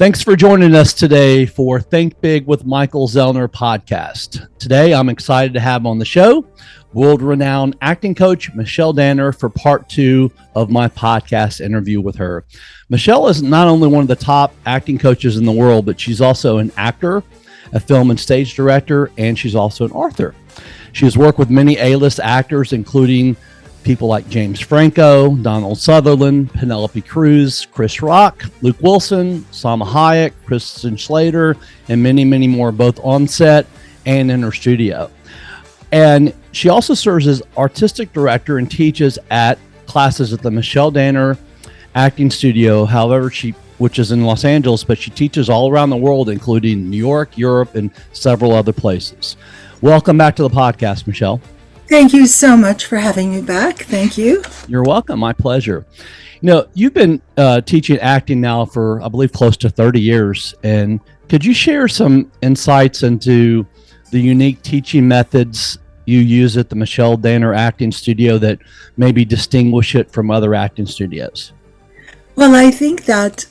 Thanks for joining us today for Think Big with Michael Zellner podcast. Today, I'm excited to have on the show world-renowned acting coach Michelle Danner for part 2 of my podcast interview with her. Michelle is not only one of the top acting coaches in the world, but she's also an actor, a film and stage director, and she's also an author. She has worked with many A-list actors, including people like James Franco, Donald Sutherland, Penelope Cruz, Chris Rock, Luke Wilson, Salma Hayak, Slater, and many, many more, both on set and in her studio. And she also serves as artistic director and teaches at classes at the Michelle Danner Acting Studio, which is in Los Angeles, but she teaches all around the world, including New York, Europe, and several other places. Welcome back to the podcast, Michelle. Thank you so much for having me back. Thank you. You're welcome. My pleasure. You've been teaching acting now for, I believe, close to 30 years. And could you share some insights into the unique teaching methods you use at the Michelle Danner Acting Studio that maybe distinguish it from other acting studios? Well, I think that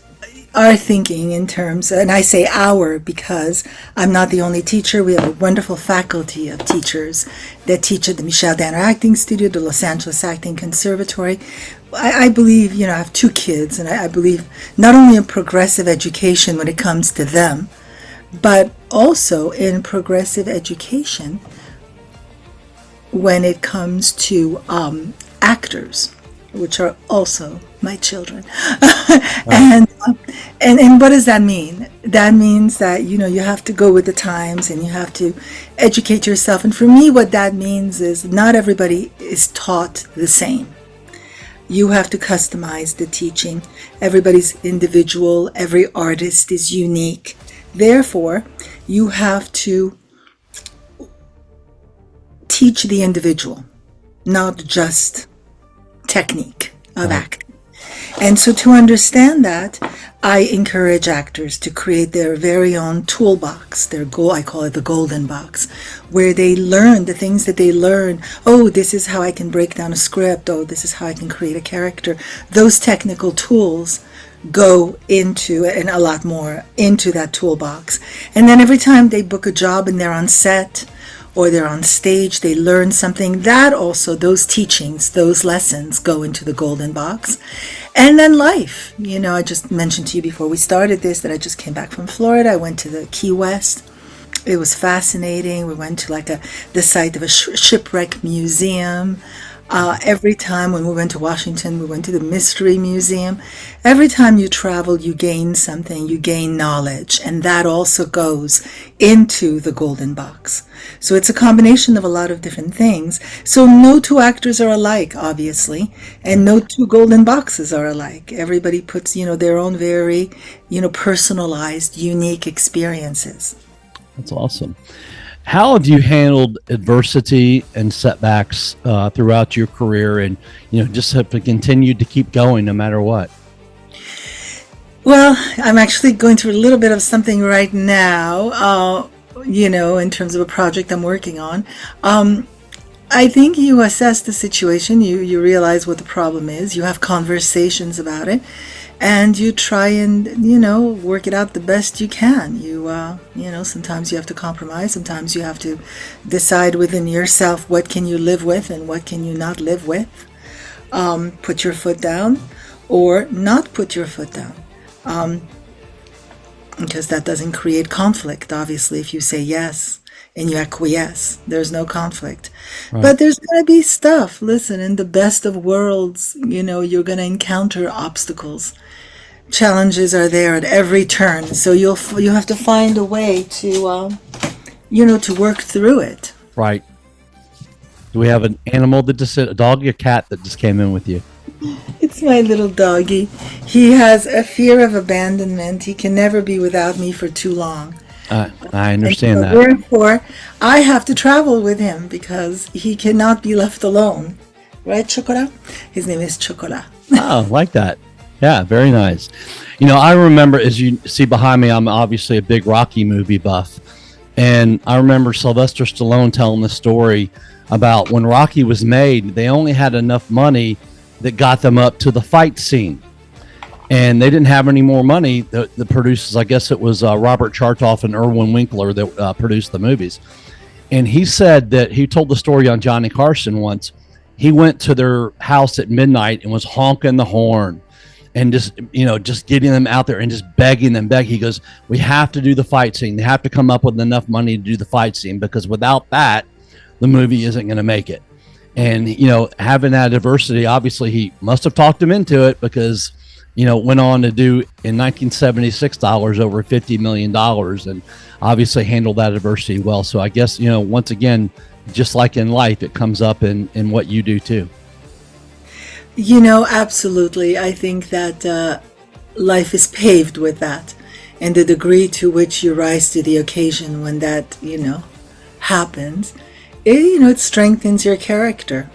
our thinking in terms, and I say our because I'm not the only teacher. We have a wonderful faculty of teachers that teach at the Michelle Danner Acting Studio, the Los Angeles Acting Conservatory. I believe, I have 2 kids, and I believe not only in progressive education when it comes to them, but also in progressive education when it comes to actors, which are also my children. And what does that mean? That means that, you have to go with the times and you have to educate yourself. And for me, what that means is not everybody is taught the same. You have to customize the teaching. Everybody's individual. Every artist is unique. Therefore, you have to teach the individual, not just technique of acting. And so to understand that, I encourage actors to create their very own toolbox, I call it the golden box, where they learn the things that they learn. Oh, this is how I can break down a script. Oh, this is how I can create a character. Those technical tools go into, and a lot more, into that toolbox. And then every time they book a job and they're on set, or they're on stage, they learn something. That also, those teachings, those lessons go into the golden box. And then life. I just mentioned to you before we started this that I just came back from Florida. I went to the Key West. It was fascinating. We went to the site of a shipwreck museum. Every time when we went to Washington, we went to the Mystery Museum. Every time you travel, you gain something, you gain knowledge, and that also goes into the golden box. So it's a combination of a lot of different things. So no 2 actors are alike, obviously, and no 2 golden boxes are alike. Everybody puts, their own very, personalized, unique experiences. That's awesome. How have you handled adversity and setbacks throughout your career, and just have continued to keep going no matter what? Well, I'm actually going through a little bit of something right now, in terms of a project I'm working on. I think you assess the situation, you realize what the problem is, you have conversations about it, and you try and, work it out the best you can. Sometimes you have to compromise. Sometimes you have to decide within yourself what can you live with and what can you not live with. Put your foot down or not put your foot down. Because that doesn't create conflict. Obviously, if you say yes and you acquiesce, there's no conflict. Right. But there's going to be stuff. Listen, in the best of worlds, you're going to encounter obstacles. Challenges are there at every turn, so you have to find a way to to work through it. Right. Do we have an animal a dog or a cat that just came in with you? It's my little doggy. He has a fear of abandonment. He can never be without me for too long. I understand that. Therefore, I have to travel with him because he cannot be left alone. Right, Chocolat? His name is Chocolat. Oh, like that. Yeah, very nice. I remember, as you see behind me, I'm obviously a big Rocky movie buff. And I remember Sylvester Stallone telling the story about when Rocky was made, they only had enough money that got them up to the fight scene. and they didn't have any more money. The producers, I guess it was Robert Chartoff and Irwin Winkler that produced the movies. And he said that he told the story on Johnny Carson once. He went to their house at midnight and was honking the horn and just getting them out there and just begging them. He goes, we have to do the fight scene. They have to come up with enough money to do the fight scene, because without that, the movie isn't going to make it. And, having that diversity, obviously he must have talked him into it, because, went on to do in 1976 dollars over $50 million, and obviously handled that adversity well. So I guess, once again, just like in life, it comes up in what you do too. Absolutely. I think that life is paved with that. And the degree to which you rise to the occasion when that, happens, it strengthens your character.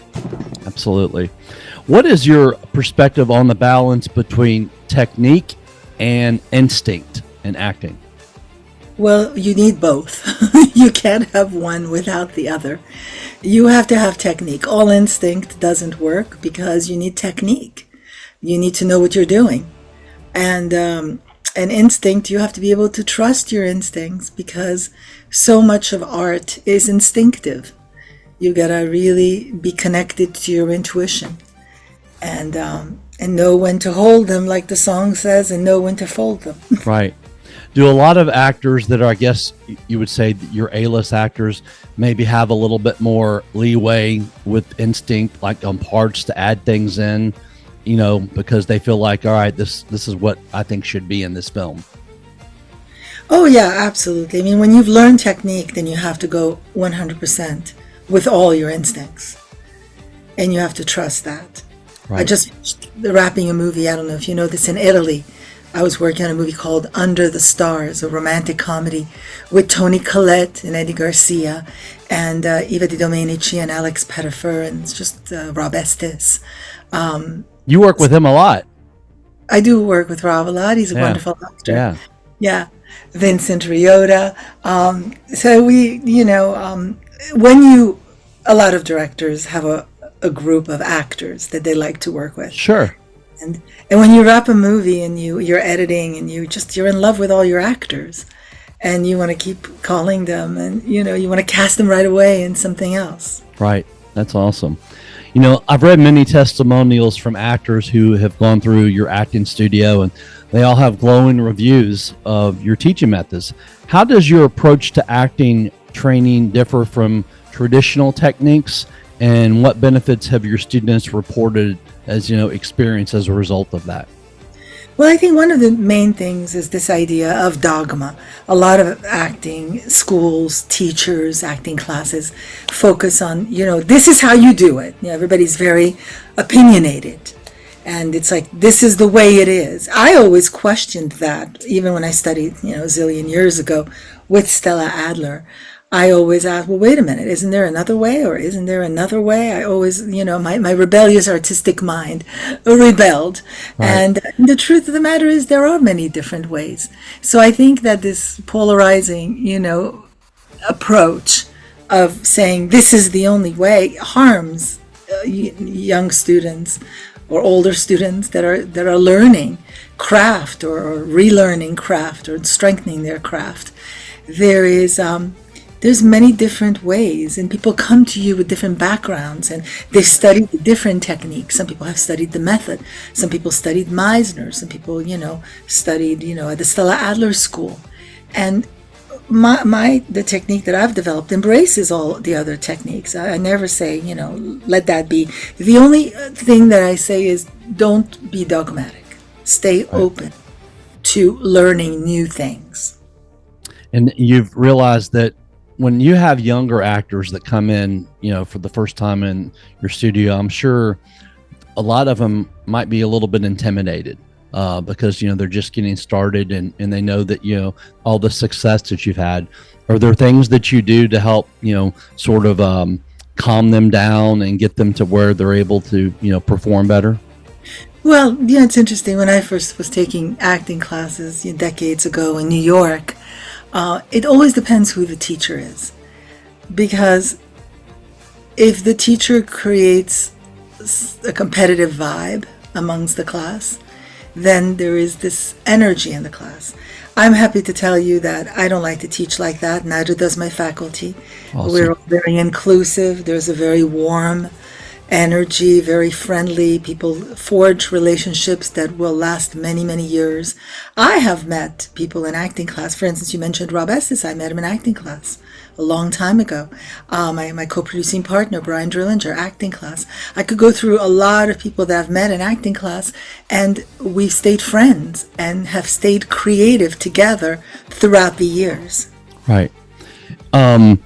Absolutely. What is your perspective on the balance between technique and instinct in acting? Well, you need both. You can't have one without the other. You have to have technique. All instinct doesn't work because you need technique. You need to know what you're doing. And instinct, you have to be able to trust your instincts, because so much of art is instinctive. You gotta really be connected to your intuition and know when to hold them, like the song says, and know when to fold them. Right. Do a lot of actors that are, I guess you would say your A-list actors, maybe have a little bit more leeway with instinct, like on parts, to add things in, because they feel like, all right, this is what I think should be in this film? Oh yeah, absolutely. I mean, when you've learned technique, then you have to go 100% with all your instincts, and you have to trust that. Right. I just finished wrapping a movie. I don't know if you know this, in Italy. I was working on a movie called Under the Stars, a romantic comedy with Toni Collette and Eddie Garcia and Eva Di Domenici and Alex Pettifer, and it's just Rob Estes. You work with him a lot. I do work with Rob a lot. He's a wonderful actor. Yeah. Vincent Riota. So we, a lot of directors have a group of actors that they like to work with. Sure. And when you wrap a movie and you're editing and you're in love with all your actors, and you want to keep calling them, and you want to cast them right away in something else. Right. That's awesome. I've read many testimonials from actors who have gone through your acting studio, and they all have glowing reviews of your teaching methods. How does your approach to acting training differ from traditional techniques, and what benefits have your students reported as experience as a result of that? Well, I think one of the main things is this idea of dogma. A lot of acting schools, teachers, acting classes focus on, this is how you do it. Everybody's very opinionated. And it's like, this is the way it is. I always questioned that, even when I studied, a zillion years ago with Stella Adler. I always ask, well, wait a minute, isn't there another way, or isn't there another way? I always, my rebellious artistic mind rebelled. Right. And the truth of the matter is there are many different ways. So I think that this polarizing, approach of saying this is the only way harms young students or older students that are learning craft or relearning craft or strengthening their craft. There's many different ways, and people come to you with different backgrounds, and they've studied different techniques. Some people have studied the method. Some people studied Meisner. Some people, studied, at the Stella Adler School. And the technique that I've developed embraces all the other techniques. I never say, let that be. The only thing that I say is don't be dogmatic. Stay open to learning new things. And you've realized that when you have younger actors that come in, for the first time in your studio, I'm sure a lot of them might be a little bit intimidated because, they're just getting started and they know that, all the success that you've had. Are there things that you do to help, sort of calm them down and get them to where they're able to, perform better? Well, it's interesting. When I first was taking acting classes decades ago in New York, it always depends who the teacher is, because if the teacher creates a competitive vibe amongst the class, then there is this energy in the class. I'm happy to tell you that I don't like to teach like that, neither does my faculty. Awesome. We're very inclusive. There's a very warm energy, very friendly. People forge relationships that will last many, many years. I have met people in acting class. For instance, you mentioned Rob Estes. I met him in acting class a long time ago. My co-producing partner, Brian Drillinger, acting class. I could go through a lot of people that I've met in acting class, and we've stayed friends and have stayed creative together throughout the years. Right. In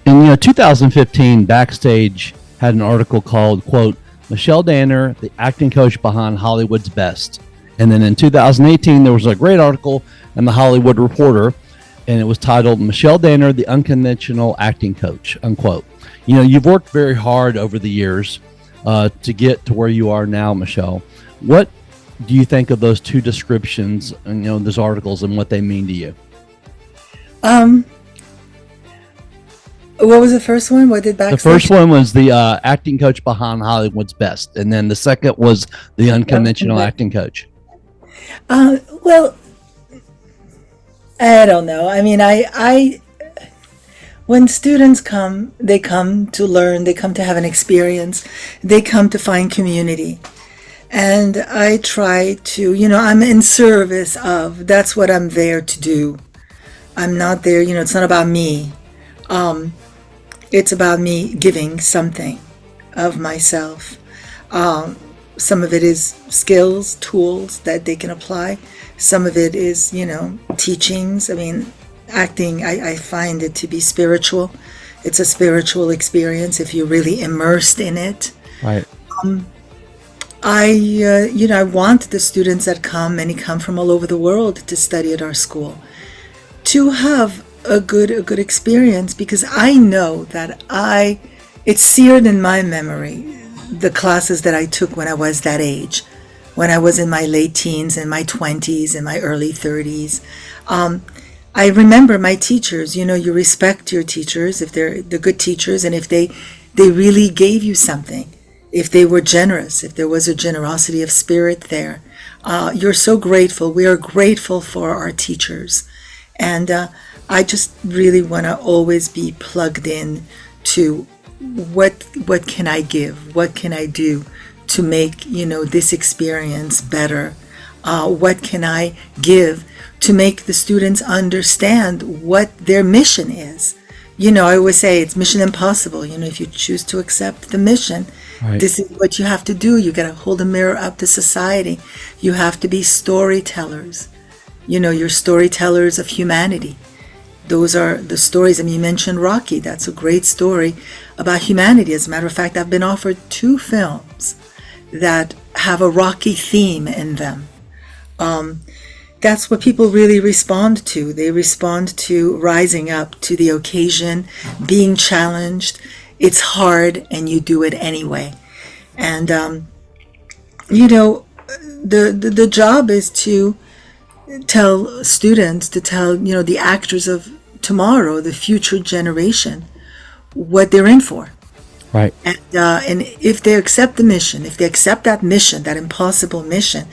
2015, Backstage had an article called, quote, Michelle Danner, the acting coach behind Hollywood's best. And then in 2018, there was a great article in the Hollywood Reporter, and it was titled Michelle Danner, the unconventional acting coach, unquote. You've worked very hard over the years to get to where you are now, Michelle. What do you think of those two descriptions and, those articles and what they mean to you? What was the first one? What did Backstage? The first one was the acting coach behind Hollywood's best, and then the second was the unconventional acting coach. Well, I don't know. I mean, I when students come, they come to learn, they come to have an experience, they come to find community. And I try to, I'm in service of, that's what I'm there to do. I'm not there, it's not about me. It's about me giving something of myself. Some of it is skills, tools that they can apply. Some of it is, teachings. I mean, acting, I find it to be spiritual. It's a spiritual experience if you're really immersed in it. Right. I want the students that come, many come from all over the world to study at our school, to have a good experience, because I know that it's seared in my memory, the classes that I took when I was that age, when I was in my late teens, in my 20s, in my early 30s. I remember my teachers. You respect your teachers if they're good teachers, and if they really gave you something, if they were generous, if there was a generosity of spirit there. You're so grateful. We are grateful for our teachers. And I just really want to always be plugged in to what can I give? What can I do to make, this experience better? What can I give to make the students understand what their mission is? I always say it's mission impossible. If you choose to accept the mission, right, this is what you have to do. You got to hold a mirror up to society. You have to be storytellers. You're storytellers of humanity. Those are the stories. You mentioned Rocky. That's a great story about humanity. As a matter of fact, I've been offered 2 films that have a Rocky theme in them. That's what people really respond to. They respond to rising up to the occasion, being challenged. It's hard, and you do it anyway. And, the job is to tell students, the actors of tomorrow, the future generation, what they're in for. Right. And if they accept the mission, if they accept that mission, that impossible mission,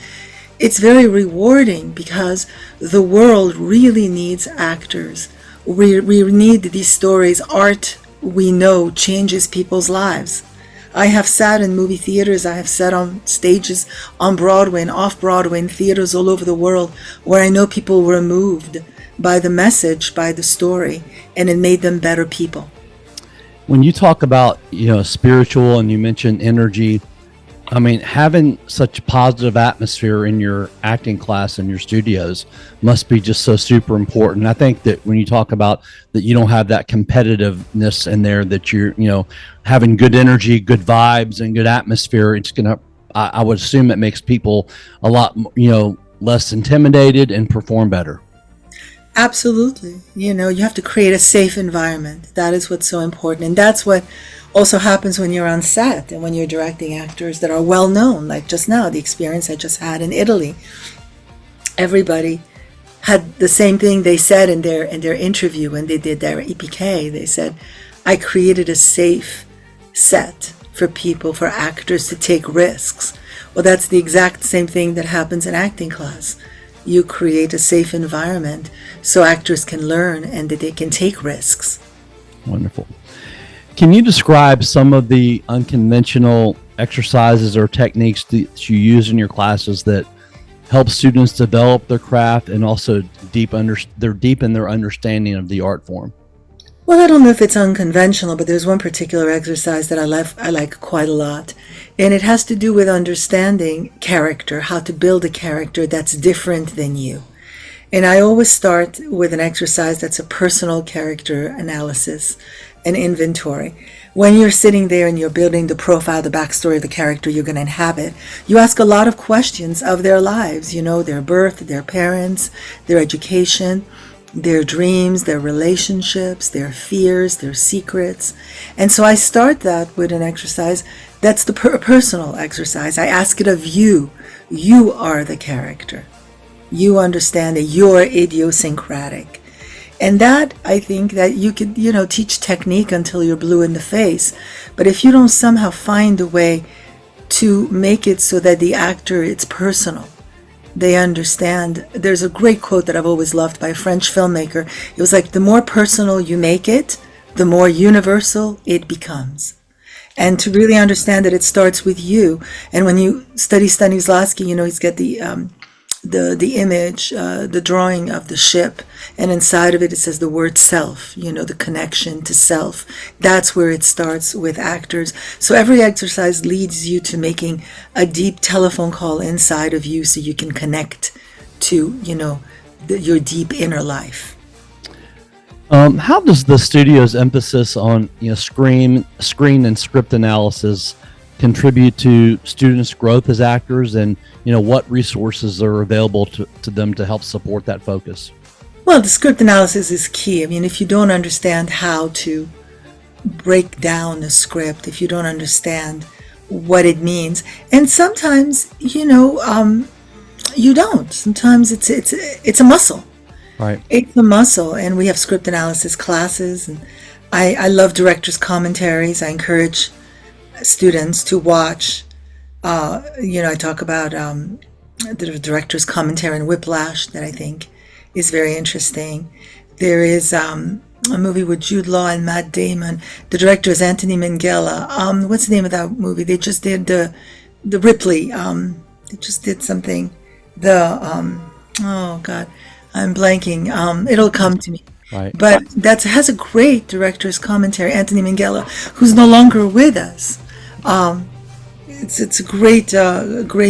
it's very rewarding, because the world really needs actors. We need these stories. Art, we know, changes people's lives. I have sat in movie theaters, I have sat on stages on Broadway and off Broadway in theaters all over the world, where I know people were moved by the message, by the story, and it made them better people. When you talk about, spiritual, and you mentioned energy, having such a positive atmosphere in your acting class and your studios must be just so super important. I think that when you talk about that, you don't have that competitiveness in there, that you're, having good energy, good vibes, and good atmosphere, it's going to, I would assume it makes people a lot, less intimidated and perform better. Absolutely. You have to create a safe environment. That is what's so important. And that's what also happens when you're on set and when you're directing actors that are well known, like just now, the experience I just had in Italy. Everybody had the same thing they said in their interview when they did their EPK. They said, I created a safe set for people, for actors to take risks. Well, that's the exact same thing that happens in acting class. You create a safe environment so actors can learn and that they can take risks. Wonderful. Can you describe some of the unconventional exercises or techniques that you use in your classes that help students develop their craft and also deepen their understanding of the art form? Well, I don't know if it's unconventional, but there's one particular exercise that I like quite a lot. And it has to do with understanding character, how to build a character that's different than you. And I always start with an exercise that's a personal character analysis, an inventory. When you're sitting there and you're building the profile, the backstory of the character you're going to inhabit, you ask a lot of questions of their lives, their birth, their parents, their education, their dreams, their relationships, their fears, their secrets. And so I start that with an exercise that's the personal exercise. I ask it of you. You are the character. You understand that you're idiosyncratic. And that, I think that you could, teach technique until you're blue in the face. But if you don't somehow find a way to make it so that the actor, it's personal, they understand. There's a great quote that I've always loved by a French filmmaker. It was like, the more personal you make it, the more universal it becomes. And to really understand that it starts with you. And when you study Stanislavski, he's got the image, the drawing of the ship, and inside of it says the word self, the connection to self. That's where it starts with actors. So every exercise leads you to making a deep telephone call inside of you so you can connect to, your deep inner life. How does the studio's emphasis on screen and script analysis contribute to students' growth as actors, and what resources are available to them to help support that focus? Well, the script analysis is key. I mean, if you don't understand how to break down the script, if you don't understand what it means, and sometimes you don't. Sometimes it's a muscle. Right. It's a muscle, and we have script analysis classes, and I love directors' commentaries. I encourage students to watch. I talk about the director's commentary in Whiplash that I think is very interesting. There is a movie with Jude Law and Matt Damon. The director is Anthony Minghella. What's the name of that movie? They just did the Ripley. They just did something. Oh God, I'm blanking. It'll come to me. Right. But that has a great director's commentary, Anthony Minghella, who's no longer with us. It's a great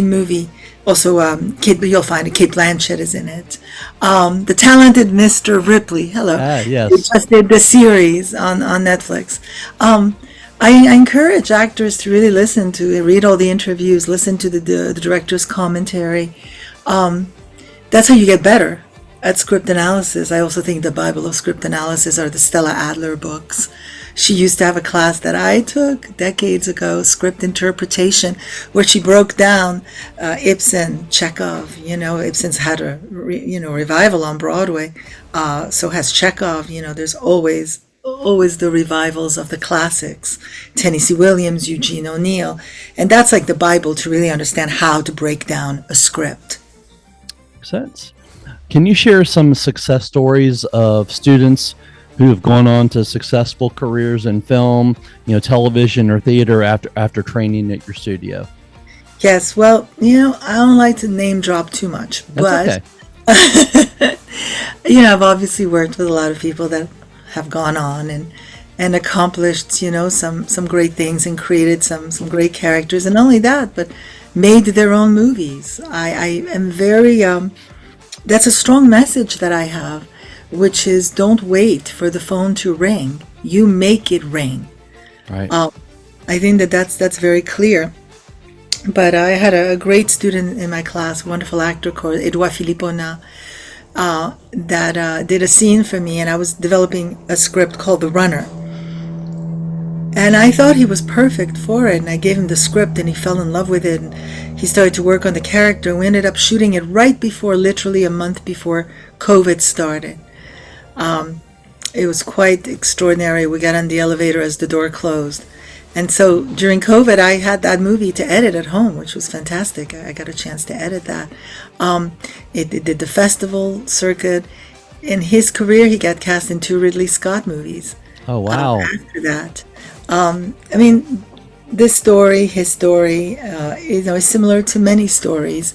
movie. Also, you'll find it. Kate Blanchett is in it. The Talented Mr. Ripley. Hello. Yes. They just did the series on Netflix. I encourage actors to really read all the interviews, listen to the director's commentary. That's how you get better at script analysis. I also think the Bible of script analysis are the Stella Adler books. She used to have a class that I took decades ago, script interpretation, where she broke down Ibsen, Chekhov. Ibsen's had a revival on Broadway. So has Chekhov. There's always the revivals of the classics. Tennessee Williams, Eugene O'Neill. And that's like the Bible to really understand how to break down a script. Makes sense. Can you share some success stories of students who have gone on to successful careers in film, television or theater after training at your studio? Yes, well, I don't like to name drop too much, but okay. I've obviously worked with a lot of people that have gone on and accomplished, some great things and created some great characters, and not only that, but made their own movies. I am very that's a strong message that I have, which is don't wait for the phone to ring. You make it ring. Right. I think that's very clear. But I had a great student in my class, a wonderful actor called Edouard Philippona, that did a scene for me, and I was developing a script called The Runner. And I thought he was perfect for it, and I gave him the script, and he fell in love with it, and he started to work on the character. We ended up shooting it literally a month before COVID started. It was quite extraordinary. We got on the elevator as the door closed, And so during COVID, I had that movie to edit at home, which was fantastic. I got a chance to edit that. It did the festival circuit. In his career, he got cast in 2 Ridley Scott movies. Oh, wow. After that, I mean, this story, his story, is similar to many stories.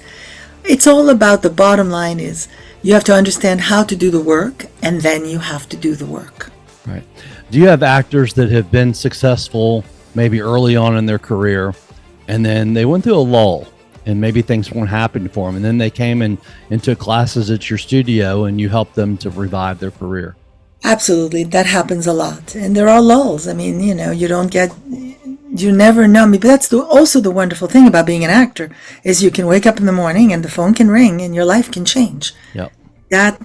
It's all about, the bottom line is you have to understand how to do the work, and then you have to do the work. Right. Do you have actors that have been successful maybe early on in their career, and then they went through a lull, and maybe things weren't happening for them, and then they came into classes at your studio, and you helped them to revive their career? Absolutely, that happens a lot, and there are lulls. I mean, you never know. I mean, but that's also the wonderful thing about being an actor, is you can wake up in the morning and the phone can ring and your life can change. Yep. That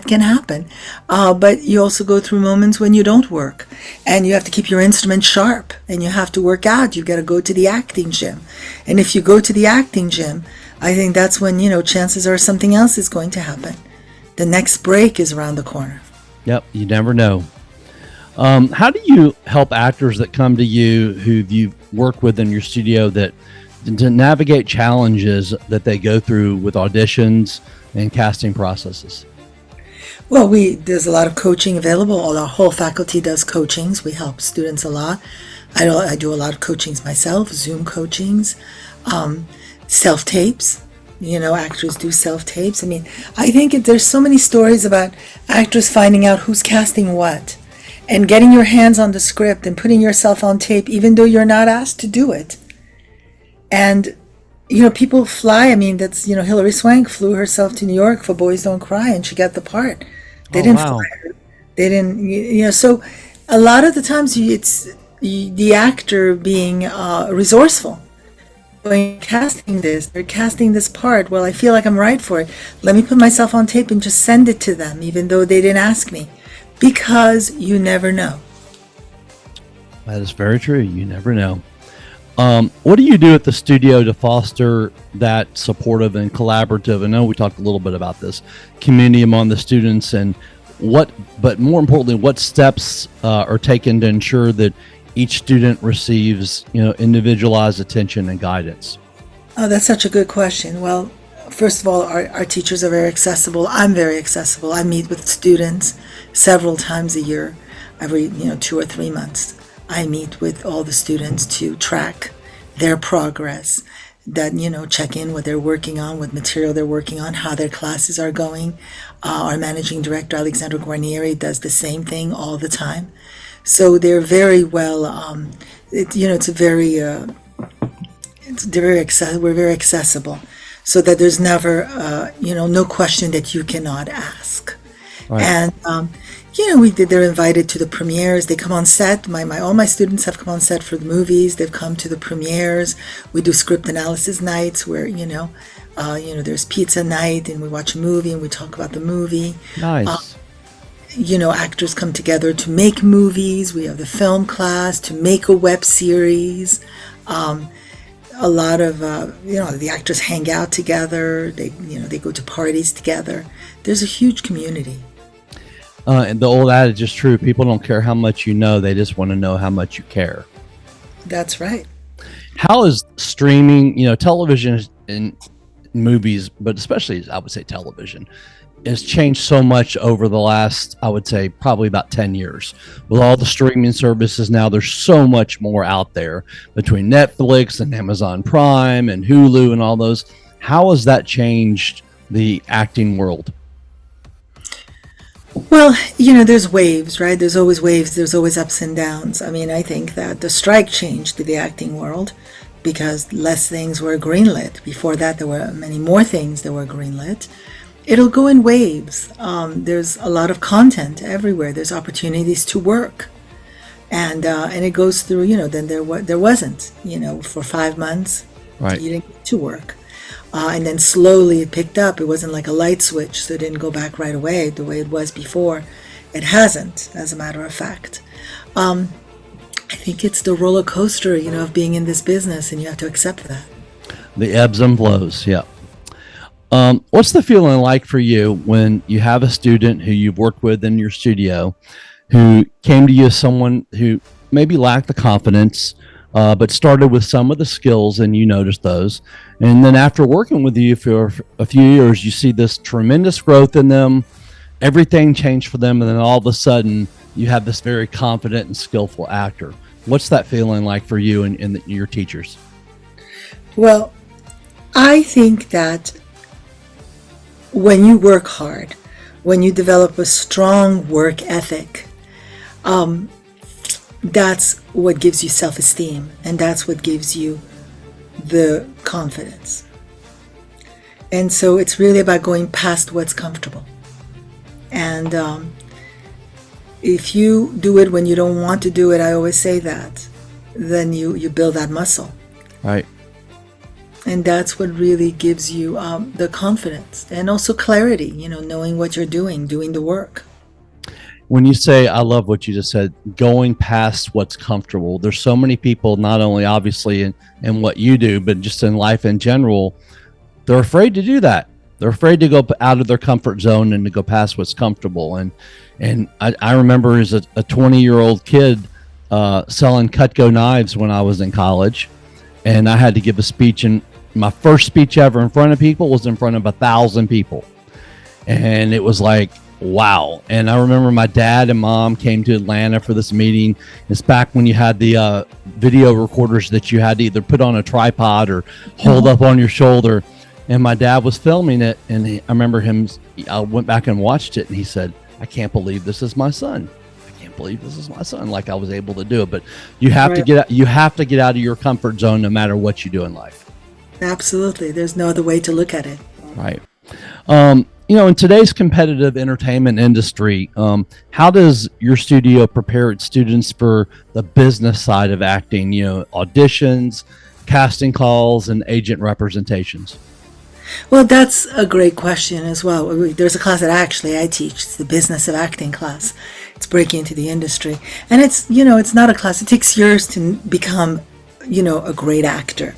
can happen. But you also go through moments when you don't work, and you have to keep your instrument sharp, and you have to work out. You've got to go to the acting gym. And if you go to the acting gym, I think that's when, chances are something else is going to happen. The next break is around the corner. Yep. You never know. How do you help actors that come to you who you've worked with in your studio to navigate challenges that they go through with auditions and casting processes? Well, there's a lot of coaching available. All our whole faculty does coachings. We help students a lot. I do a lot of coachings myself, Zoom coachings, self-tapes. Actors do self-tapes. I mean, I think there's so many stories about actors finding out who's casting what, and getting your hands on the script and putting yourself on tape, even though you're not asked to do it. And people fly. I mean, that's, Hilary Swank flew herself to New York for Boys Don't Cry, and she got the part. They didn't fly her. They didn't, so a lot of the times it's the actor being resourceful. They're casting this part. Well, I feel like I'm right for it. Let me put myself on tape and just send it to them, even though they didn't ask me. Because you never know. That is very true. You never know. What do you do at the studio to foster that supportive and collaborative? I know we talked a little bit about this community among the students, but more importantly, what steps are taken to ensure that each student receives, individualized attention and guidance? Oh, that's such a good question. Well, first of all, our teachers are very accessible. I'm very accessible. I meet with students several times a year, every 2 or 3 months. I meet with all the students to track their progress, check in what they're working on, what material they're working on, how their classes are going. Our managing director, Alexandra Guarnieri, does the same thing all the time. So they're very well, we're very accessible, so that there's never, no question that you cannot ask. Right. And, they're invited to the premieres. They come on set. All my students have come on set for the movies. They've come to the premieres. We do script analysis nights where, there's pizza night and we watch a movie and we talk about the movie. Nice. Actors come together to make movies. We have the film class to make a web series. A lot of, the actors hang out together. They go to parties together. There's a huge community. And the old adage is true. People don't care how much you know. They just want to know how much you care. That's right. How is streaming, television and movies, but especially, I would say television, has changed so much over the last, I would say, probably about 10 years. With all the streaming services now, there's so much more out there between Netflix and Amazon Prime and Hulu and all those. How has that changed the acting world? Well, there's waves, right? There's always waves. There's always ups and downs. I mean, I think that the strike changed the acting world because less things were greenlit. Before that, there were many more things that were greenlit. It'll go in waves. There's a lot of content everywhere. There's opportunities to work. And it goes through, then there wasn't, for 5 months, right. You didn't get to work. And then slowly it picked up. It wasn't like a light switch, so it didn't go back right away the way it was before. It hasn't, as a matter of fact. I think it's the roller coaster, of being in this business, and you have to accept that. The ebbs and flows, yeah. What's the feeling like for you when you have a student who you've worked with in your studio who came to you as someone who maybe lacked the confidence, but started with some of the skills, and you noticed those. And then after working with you for a few years, you see this tremendous growth in them. Everything changed for them, and then all of a sudden, you have this very confident and skillful actor. What's that feeling like for you and your teachers? Well, I think that when you work hard, when you develop a strong work ethic, that's what gives you self-esteem, and that's what gives you the confidence. And so it's really about going past what's comfortable. And if you do it when you don't want to do it, I always say that, then you build that muscle. Right. And that's what really gives you the confidence and also clarity, knowing what you're doing the work. When you say, I love what you just said, going past what's comfortable, there's so many people, not only obviously in what you do, but just in life in general, they're afraid to do that. They're afraid to go out of their comfort zone and to go past what's comfortable. And I remember as a 20-year-old kid selling Cutco knives when I was in college, and I had to give a speech, and my first speech ever in front of people was in front of 1,000 people. And it was like, wow. And I remember my dad and mom came to Atlanta for this meeting. It's back when you had the video recorders that you had to either put on a tripod or hold up on your shoulder. And my dad was filming it, and I remember I went back and watched it, and he said, I can't believe this is my son. I can't believe this is my son. Like I was able to do it. But you have to get out of your comfort zone no matter what you do in life. Absolutely. There's no other way to look at it. Right. In today's competitive entertainment industry, how does your studio prepare its students for the business side of acting, auditions, casting calls, and agent representations? Well, that's a great question as well. There's a class that I teach. It's the business of acting class. It's breaking into the industry. And it's not a class. It takes years to become, a great actor.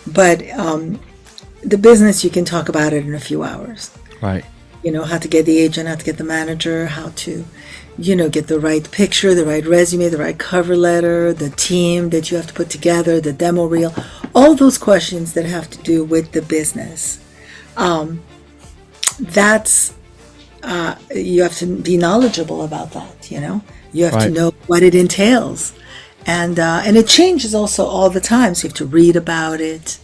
But the business, you can talk about it in a few hours. Right. How to get the agent, how to get the manager, how to, get the right picture, the right resume, the right cover letter, the team that you have to put together, the demo reel, all those questions that have to do with the business. That's, you have to be knowledgeable about that, You have to know what it entails. And it changes also all the time, so you have to read about it.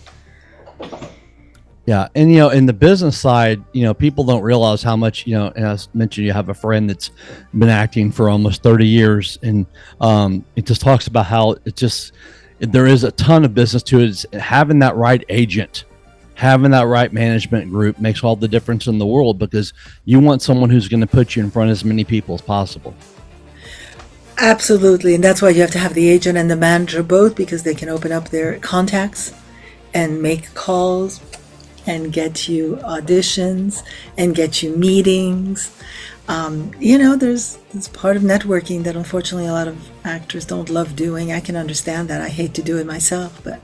Yeah. And, in the business side, people don't realize how much, and I mentioned you have a friend that's been acting for almost 30 years. And it just talks about how there is a ton of business to it. It's having that right agent, having that right management group makes all the difference in the world, because you want someone who's going to put you in front of as many people as possible. Absolutely. And that's why you have to have the agent and the manager both, because they can open up their contacts and make calls and get you auditions and get you meetings. There's part of networking that unfortunately a lot of actors don't love doing. I can understand that. I hate to do it myself, but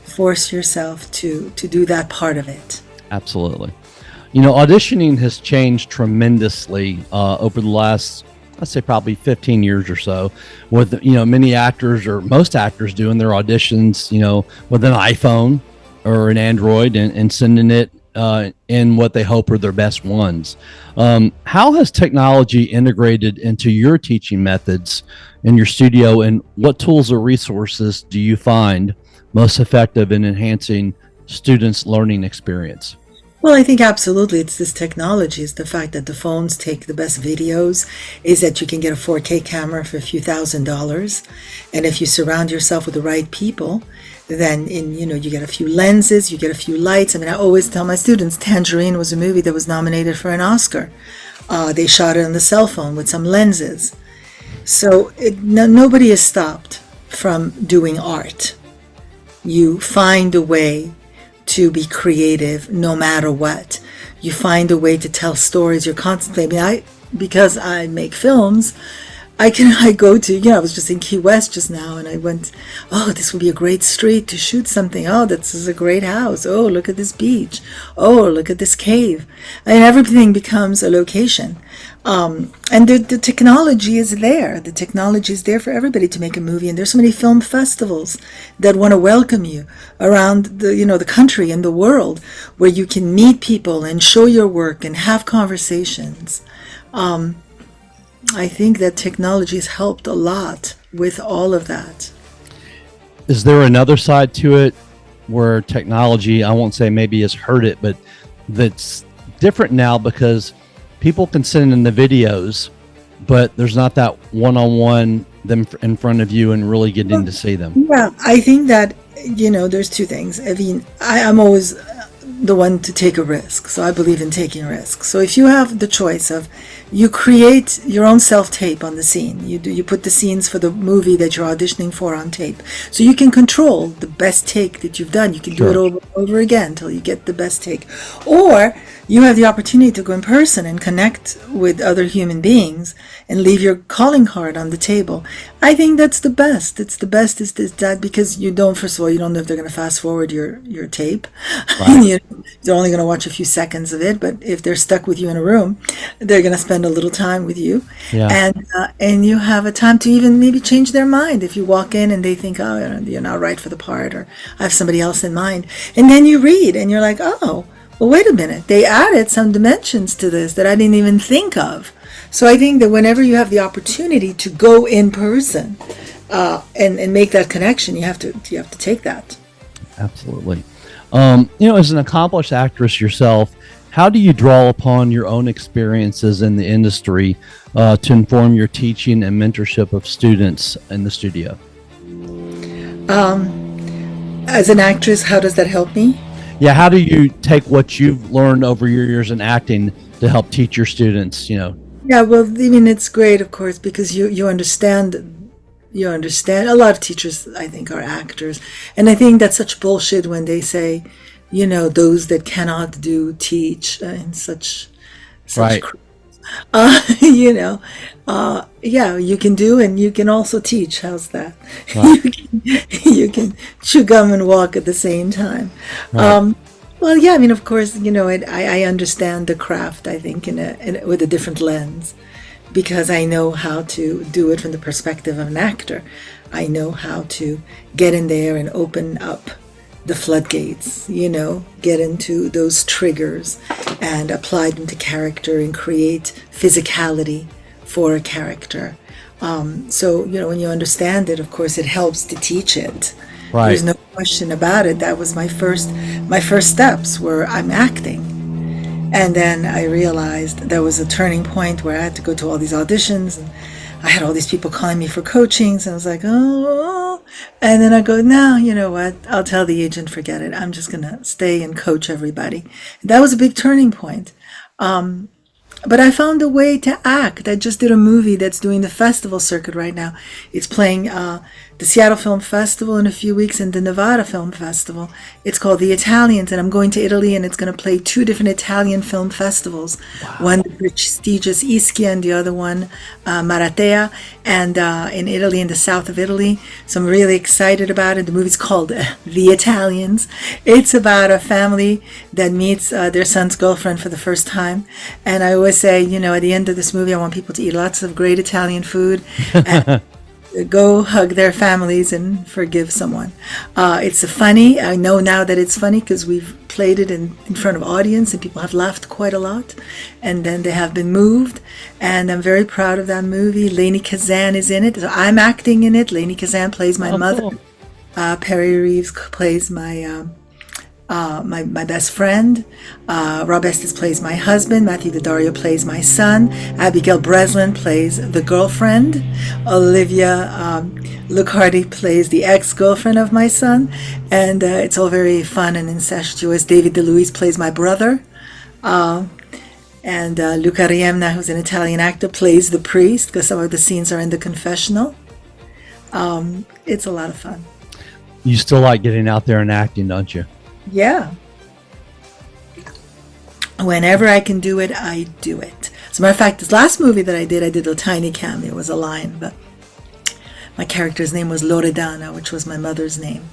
force yourself to do that part of it. Absolutely. Auditioning has changed tremendously over the last, I'd say probably 15 years or so, with, many actors or most actors doing their auditions, with an iPhone or an Android and sending it in what they hope are their best ones. How has technology integrated into your teaching methods in your studio, and what tools or resources do you find most effective in enhancing students' learning experience? Well, I think absolutely it's this technology. It's the fact that the phones take the best videos, is that you can get a 4K camera for a few $1,000s. And if you surround yourself with the right people, then you get a few lenses, you get a few lights. I always tell my students, Tangerine was a movie that was nominated for an Oscar. They shot it on the cell phone with some lenses. So nobody is stopped from doing art. You find a way to be creative no matter what. You find a way to tell stories. You're constantly, because I make films, I go to, I was just in Key West just now, and I went, oh, this would be a great street to shoot something. Oh, this is a great house. Oh, look at this beach. Oh, look at this cave. And everything becomes a location. And the technology is there. The technology is there for everybody to make a movie. And there's so many film festivals that want to welcome you around the country and the world, where you can meet people and show your work and have conversations. I think that technology has helped a lot with all of that. Is there another side to it where technology, I won't say maybe has hurt it, but that's different now because people can send in the videos, but there's not that one-on-one them in front of you and really getting to see them? Yeah, I think that, there's two things. I mean, I'm always the one to take a risk. So I believe in taking risks. So if you have the choice of, you create your own self-tape on the scene. You put the scenes for the movie that you're auditioning for on tape. So you can control the best take that you've done. You can do it over and over again until you get the best take. Or you have the opportunity to go in person and connect with other human beings and leave your calling card on the table. I think that's the best. It's the best is that because first of all, you don't know if they're going to fast forward your tape. Right. They're only going to watch a few seconds of it, but if they're stuck with you in a room, they're going to spend a little time with you. Yeah. And you have a time to even maybe change their mind if you walk in and they think, oh, you're not right for the part, or I have somebody else in mind. And then you read and you're like, oh, well, wait a minute. They added some dimensions to this that I didn't even think of. So I think that whenever you have the opportunity to go in person and make that connection, you have to take that. Absolutely. As an accomplished actress yourself, how do you draw upon your own experiences in the industry to inform your teaching and mentorship of students in the studio? As an actress, how does that help me? Yeah, how do you take what you've learned over your years in acting to help teach your students, Yeah, well, I mean, it's great, of course, because you understand. You understand. A lot of teachers, I think, are actors. And I think that's such bullshit when they say, those that cannot do teach in such right. Yeah, you can do, and you can also teach. How's that? Right. you can chew gum and walk at the same time. Right. Well, yeah, I mean, of course, I understand the craft, I think, with a different lens, because I know how to do it from the perspective of an actor. I know how to get in there and open up the floodgates, get into those triggers and apply them to character and create physicality for a character. So, when you understand it, of course, it helps to teach it. Right. There's no question about it. That was my first steps were I'm acting. And then I realized there was a turning point where I had to go to all these auditions, and I had all these people calling me for coachings, and I was like, oh. And then I go, no, you know what? I'll tell the agent, forget it. I'm just going to stay and coach everybody. And that was a big turning point. But I found a way to act. I just did a movie that's doing the festival circuit right now. It's playing the Seattle Film Festival in a few weeks and the Nevada Film Festival. It's called The Italians, and I'm going to Italy, and it's going to play 2 different Italian film festivals. Wow. One, the prestigious Ischia, and the other one, Maratea, and in Italy, in the south of Italy. So I'm really excited about it. The movie's called The Italians. It's about a family that meets their son's girlfriend for the first time. And I always say, at the end of this movie, I want people to eat lots of great Italian food and go hug their families and forgive someone. It's funny. I know now that it's funny because we've played it in front of audience, and people have laughed quite a lot, and then they have been moved, and I'm very proud of that movie. Lainey Kazan is in it. So I'm acting in it. Lainey Kazan plays my mother. Cool. Perry Reeves plays my best friend. Rob Estes plays my husband. Matthew Daddario plays my son. Abigail Breslin plays the girlfriend. Olivia Lucardi plays the ex-girlfriend of my son. And it's all very fun and incestuous. David DeLuise plays my brother. And Luca Riemna, who's an Italian actor, plays the priest, because some of the scenes are in the confessional. It's a lot of fun. You still like getting out there and acting, don't you? Yeah. Whenever I can do it, I do it. As a matter of fact, this last movie that I did a tiny cameo. It was a line, but my character's name was Loredana, which was my mother's name.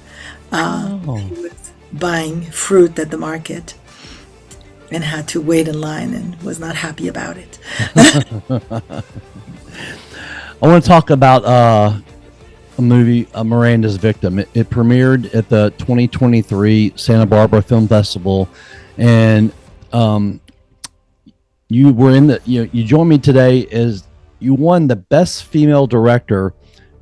He was buying fruit at the market and had to wait in line and was not happy about it. I want to talk about a movie, Miranda's Victim. It premiered at the 2023 Santa Barbara Film Festival, and you were you joined me today as you won the Best Female Director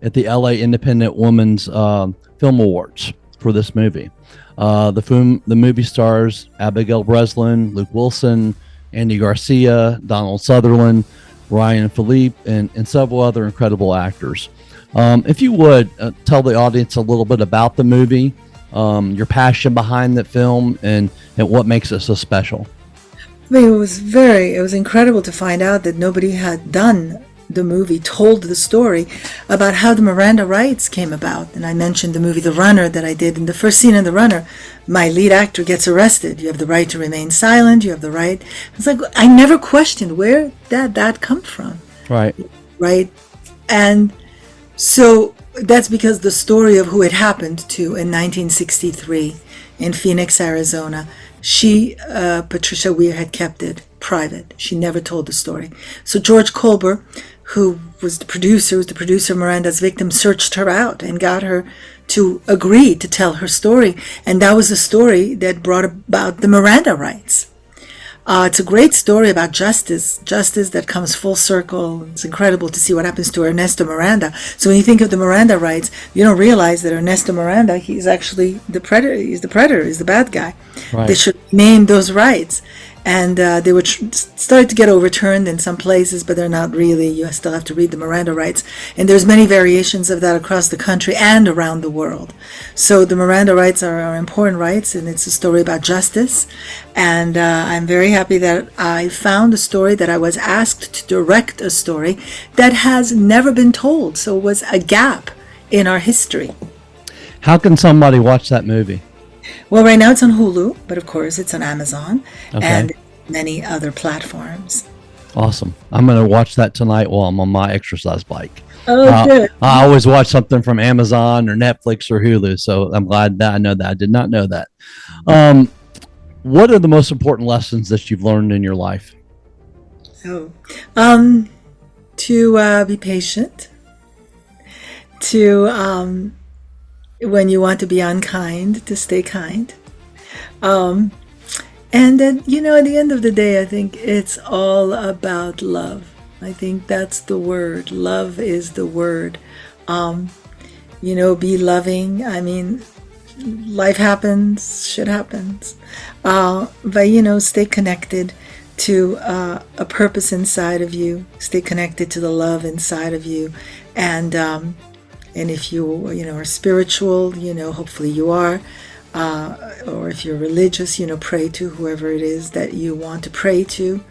at the LA Independent Women's Film Awards for this movie. The movie stars Abigail Breslin, Luke Wilson, Andy Garcia, Donald Sutherland, Ryan Philippe, and several other incredible actors. If you would tell the audience a little bit about the movie, your passion behind the film, and what makes it so special. I mean, it was incredible to find out that nobody had done the movie, told the story about how the Miranda rights came about. And I mentioned the movie The Runner that I did. In the first scene in The Runner, my lead actor gets arrested. You have the right to remain silent. You have the right. It's like, I never questioned where that come from. Right. Right. And so that's because the story of who it happened to in 1963 in Phoenix, Arizona, Patricia Weir had kept it private. She never told the story. So George Kolber, who was the producer of Miranda's Victim, searched her out and got her to agree to tell her story. And that was the story that brought about the Miranda rights. It's a great story about justice that comes full circle. It's incredible to see what happens to Ernesto Miranda. So when you think of the Miranda rights, you don't realize that Ernesto Miranda, he's actually the predator. He's the bad guy. Right. They should name those rights. And they were started to get overturned in some places, but they're not really. You still have to read the Miranda rights. And there's many variations of that across the country and around the world. So the Miranda rights are important rights, and it's a story about justice. And I'm very happy that I found a story, that I was asked to direct a story that has never been told. So it was a gap in our history. How can somebody watch that movie? Well, right now it's on Hulu, but of course it's on Amazon. Okay. And many other platforms. Awesome. I'm going to watch that tonight while I'm on my exercise bike. Oh, good. I always watch something from Amazon or Netflix or Hulu, so I'm glad that I know that. I did not know that. What are the most important lessons that you've learned in your life? To be patient, to when you want to be unkind, to stay kind. And then, at the end of the day, I think it's all about love. I think that's the word. Love is the word. Be loving. I mean, life happens, shit happens. But, stay connected to a purpose inside of you. Stay connected to the love inside of you. And if you, are spiritual, hopefully you are. Or if you're religious, pray to whoever it is that you want to pray to.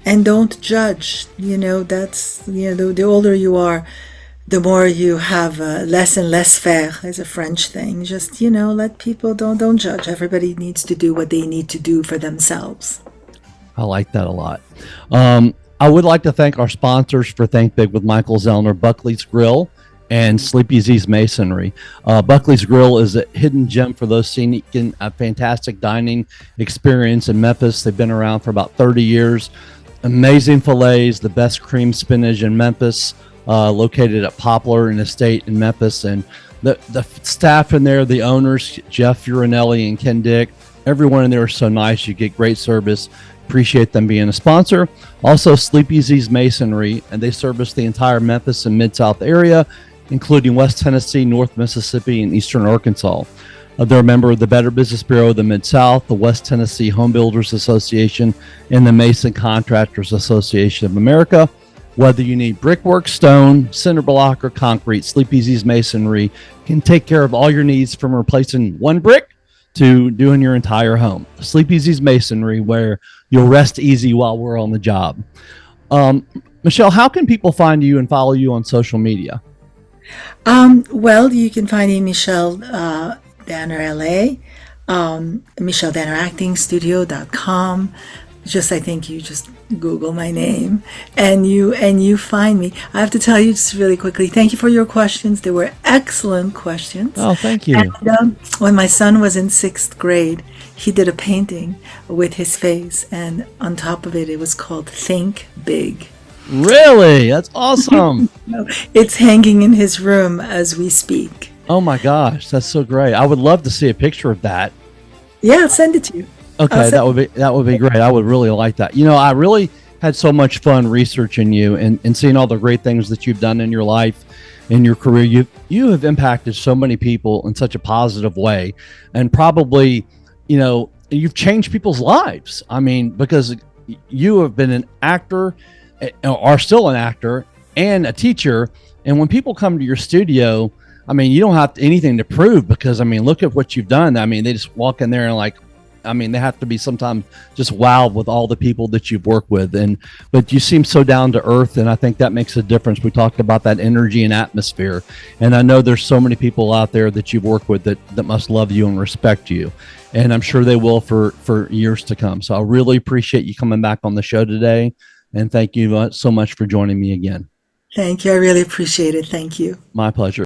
And don't judge. That's, the older you are, the more you have less and less faire, is a French thing. Just, let people, don't judge. Everybody needs to do what they need to do for themselves. I like that a lot. I would like to thank our sponsors for Think Big with Michael Zellner, Buckley's Grill, and Sleepy Z's Masonry. Buckley's Grill is a hidden gem for those seeking a fantastic dining experience in Memphis. They've been around for about 30 years. Amazing fillets, the best cream spinach in Memphis, located at Poplar and Estate in Memphis. And the staff in there, the owners, Jeff Furinelli and Ken Dick, everyone in there is so nice. You get great service. Appreciate them being a sponsor. Also, Sleepy Z's Masonry, and they service the entire Memphis and Mid-South area, including West Tennessee, North Mississippi, and Eastern Arkansas. They're a member of the Better Business Bureau of the Mid-South, the West Tennessee Home Builders Association, and the Mason Contractors Association of America. Whether you need brickwork, stone, cinder block, or concrete, Sleepy Z's Masonry can take care of all your needs, from replacing one brick to doing your entire home. Sleepy Z's Masonry, where you'll rest easy while we're on the job. Michelle, how can people find you and follow you on social media? Well, you can find me Michelle Danner LA, MichelleDannerActingStudio.com. Just, I think you just Google my name and you find me. I have to tell you just really quickly, thank you for your questions. They were excellent questions. Oh, thank you. And when my son was in 6th grade, he did a painting with his face, and on top of it, it was called Think Big. Really? That's awesome. It's hanging in his room as we speak. Oh my gosh, that's so great. I would love to see a picture of that. Yeah, I'll send it to you. Okay, that would be great. I would really like that. You know, I really had so much fun researching you and seeing all the great things that you've done in your life, in your career. You have impacted so many people in such a positive way, and probably, you know, you've changed people's lives. I mean, because you have been an actor, are still an actor, and a teacher. And when people come to your studio, I mean, you don't have anything to prove, because I mean, look at what you've done. I mean, they just walk in there and like, I mean, they have to be sometimes just wowed with all the people that you've worked with. But you seem so down to earth, and I think that makes a difference. We talked about that energy and atmosphere, and I know there's so many people out there that you've worked with that must love you and respect you, and I'm sure they will for years to come. So I really appreciate you coming back on the show today, and thank you so much for joining me again. Thank you. I really appreciate it. Thank you. My pleasure.